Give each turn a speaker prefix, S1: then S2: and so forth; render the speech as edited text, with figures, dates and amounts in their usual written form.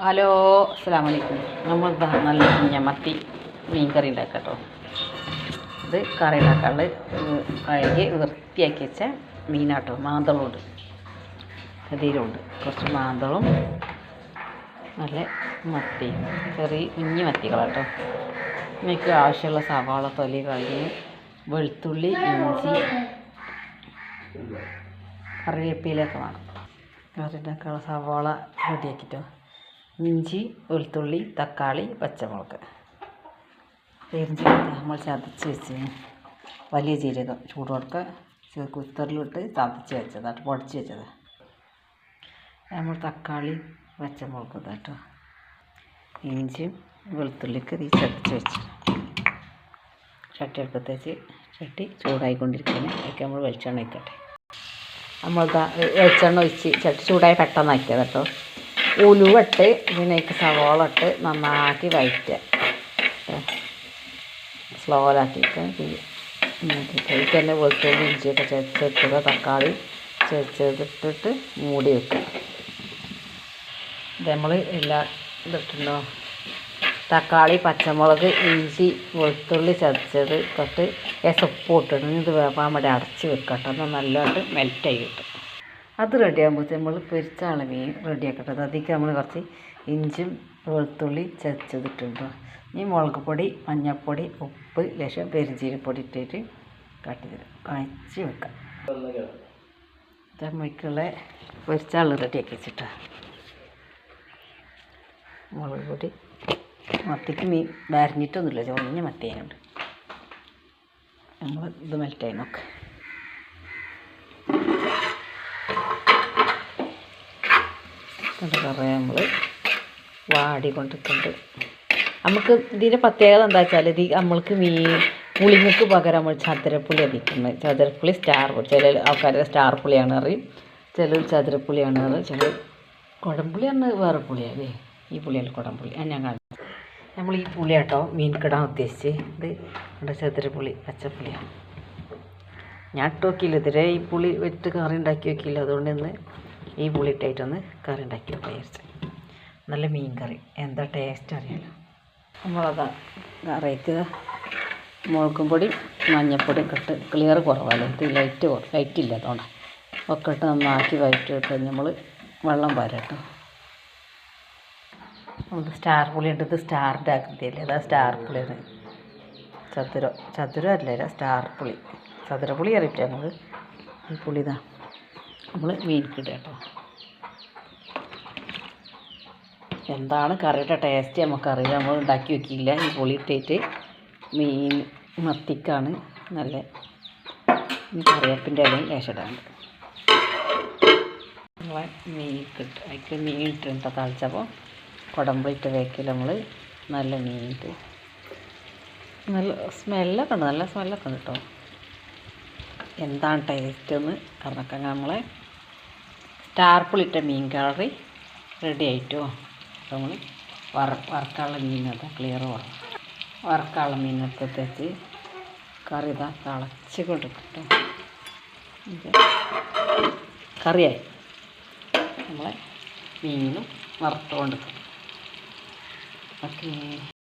S1: Hello, അസ്സലാമു അലൈക്കും. നമ്മൾ നല്ല കുഞ്ഞമത്തി മീൻ കറി ഉണ്ടാക്കാം കേട്ടോ. ഇത് കറി ഉണ്ടാക്കാനുള്ള കഴുകി വൃത്തിയാക്കി വെച്ച മീനാട്ടോ. മാന്തളുണ്ട്, കതിയിലുണ്ട് കുറച്ച് മാന്തളും നല്ല മത്തി, ചെറിയ കുഞ്ഞു മത്തികളാട്ടോ. എനിക്ക് ആവശ്യമുള്ള സവാള തൊലി കളഞ്ഞ് വെളുത്തുള്ളി, ഇഞ്ചി, കറിവേപ്പിലൊക്കെ വേണം. കറി ഉണ്ടാക്കാനുള്ള സവാള റെഡിയാക്കിട്ടോ. ഇഞ്ചി, വെളുത്തുള്ളി, തക്കാളി, പച്ചമുളക്, പെരുംജീരകം നമ്മൾ ചതച്ച് വെച്ച്, വലിയ ജീരകം ചൂടോടൊക്കെ കുക്കറിലിട്ട് ചതച്ച് വെച്ചതാട്ടോ, പൊടിച്ച് വെച്ചത്. നമ്മൾ തക്കാളി, പച്ചമുളക് കേട്ടോ, ഇഞ്ചിയും വെളുത്തുള്ളിക്ക് ചതച്ച് വെച്ച് ചട്ടി അടുപ്പത്ത് വെച്ച് ചട്ടി ചൂടായിക്കൊണ്ടിരിക്കുകയാണ്. അതിലേക്ക് നമ്മൾ വെളിച്ചെണ്ണ ഒഴിക്കട്ടെ. നമ്മൾ വെളിച്ചെണ്ണ ഒഴിച്ച് ചട്ടി ചൂടായി പെട്ടെന്ന് ആക്കിയത് കേട്ടോ. ഉലുവ ഇട്ട് പിന്നെ സവാള ഇട്ട് നന്നാക്കി വഴറ്റുക. സ്ലോയിലാക്കിയിട്ട് അതിൽ തന്നെ വെളുത്തുള്ളി ഇഞ്ചിയൊക്കെ ചതച്ചെടുക്കുക, തക്കാളി ചതച്ചെടുത്തിട്ട് മൂടി വെക്കുക. ഇത് നമ്മൾ എല്ലാം ഇതിട്ടുണ്ടോ, തക്കാളി, പച്ചമുളക്, ഇഞ്ചി, വെളുത്തുള്ളി ചതച്ചത് തൊട്ട് ഉപ്പ് ഇട്ടിട്ട് ഇത് വേപ്പാൻ വേണ്ടി അടച്ച് വെക്കട്ടെ. എന്നാൽ നല്ലതായിട്ട് മെൽറ്റായി കിട്ടും. അത് റെഡിയാകുമ്പോൾ നമ്മൾ പൊരിച്ചാണ് മീൻ റെഡിയാക്കട്ടെ. അതിലേക്ക് നമ്മൾ കുറച്ച് ഇഞ്ചും വെളുത്തുള്ളി ചതച്ചതിട്ടുണ്ടോ. ഈ മുളക് പൊടി, മഞ്ഞൾപ്പൊടി, ഉപ്പ്, ലേശം പെരുംജീരകപ്പൊടി ഇട്ടിട്ട് കഴിച്ച് വെക്കാം. നമ്മൾക്കുള്ള പൊരിച്ചാൾ റെഡിയാക്കി വെച്ചിട്ടാണ്. മുളക് പൊടി, മത്തിക്ക് മീൻ വരഞ്ഞിട്ടൊന്നുമില്ല, ചൊറിഞ്ഞ മത്തിയായുണ്ട്. നമ്മൾ ഇത് മെൽറ്റായി നോക്കാം. കുറേ നമ്മൾ വാടിക്കൊണ്ടിട്ടുണ്ട്. നമുക്ക് ഇതിൻ്റെ പ്രത്യേകത എന്താ വെച്ചാൽ, ഇത് നമ്മൾക്ക് മീൻ പുളിങ്ങൾക്ക് പകരം നമ്മൾ ചതുരപ്പുളി അടിക്കുന്നത്. ചതുരപ്പുളി സ്റ്റാർ, ചില ആൾക്കാരുടെ സ്റ്റാർ പുളിയാണ് അറിയും, ചിലർ ചതുരപ്പുളിയാണ് അറിയും, ചിലർ കുടംപുളിയാണ്. വേറെ പുളിയല്ലേ ഈ പുളിയല്ല, കുടംപുളി. ഞാൻ കാണും. നമ്മൾ ഈ പുളിയാട്ടോ മീൻകിടാൻ ഉദ്ദേശിച്ച്. ഇത് നമ്മുടെ ചതുരപ്പുളി, പച്ചപ്പുളിയാണ്. ഞാൻ ഇട്ട് നോക്കിയില്ല ഇതുവരെ, ഈ പുളി വെച്ച് കറി ഉണ്ടാക്കി നോക്കിയില്ല. അതുകൊണ്ട് ഇന്ന് ഈ പുളി ഇട്ടായിട്ടൊന്ന് കറി ഉണ്ടാക്കി വെക്കാൻ വിചാരിച്ചു. നല്ല മീൻ കറി എന്താ ടേസ്റ്റ് അറിയാലോ. നമ്മളതാ കറിക്ക് മുളകും പൊടി, മഞ്ഞൾപ്പൊടിയും ഒക്കെ ഇട്ട്, ക്ലിയർ കുറവാണ് ഇത്, ലൈറ്റ് ഇല്ല, അതുകൊണ്ട് ഒക്കെ ഇട്ട് നന്നാക്കി വഴറ്റിട്ട് നമ്മൾ വെള്ളം പാരട്ടോ. നമുക്ക് സ്റ്റാർ പുളി ഉണ്ട്. ഇത് സ്റ്റാറിൻ്റെ ആകൃതിയല്ലേ, അതാ സ്റ്റാർ പുളിയാണ്. ചതുരം അല്ല, സ്റ്റാർ പുളി. ചതുരപ്പുളി അറിയില്ല ഞങ്ങൾ. ഈ പുളി ഇതാ നമ്മൾ മീൻകിടുക കേട്ടോ. എന്താണ് കറിയുടെ ടേസ്റ്റ് നമുക്കറിയില്ല, നമ്മൾ ഉണ്ടാക്കി വെക്കില്ല. ഈ പുളി ഇട്ടിട്ട് മീൻ മത്തിക്കാണ് നല്ല കറിവേപ്പിൻ്റെ ഇലയും ലേശിടാണ്ട് നമ്മളെ മീൻ കിട്ടും. അതിക്ക് മീൻ ഇട്ടിട്ട് തളിച്ചപ്പോൾ കുടമ്പുളി ഇട്ട് വേക്കിൽ നമ്മൾ നല്ല മീൻ ഇട്ട് നല്ല സ്മെല്ലൊക്കെ ഉണ്ട്, നല്ല സ്മെല്ലൊക്കെ ഉണ്ട് കേട്ടോ. എന്താണ് ടേസ്റ്റ് എന്ന് പറഞ്ഞൊക്കെ നമ്മളെ സ്റ്റാർ പുളിയിട്ട മീൻ കറി റെഡി ആയിട്ടോ. അപ്പോൾ നമ്മൾ വറക്കാനുള്ള മീനൊക്കെ ക്ലിയർ വറക്കാനുള്ള മീനൊക്കെ വെച്ച് കറി ഇതാ തിളച്ച് കൊടുക്കും കേട്ടോ. കറിയായി നമ്മളെ മീനും വറുത്തുകൊണ്ട്. ഓക്കേ.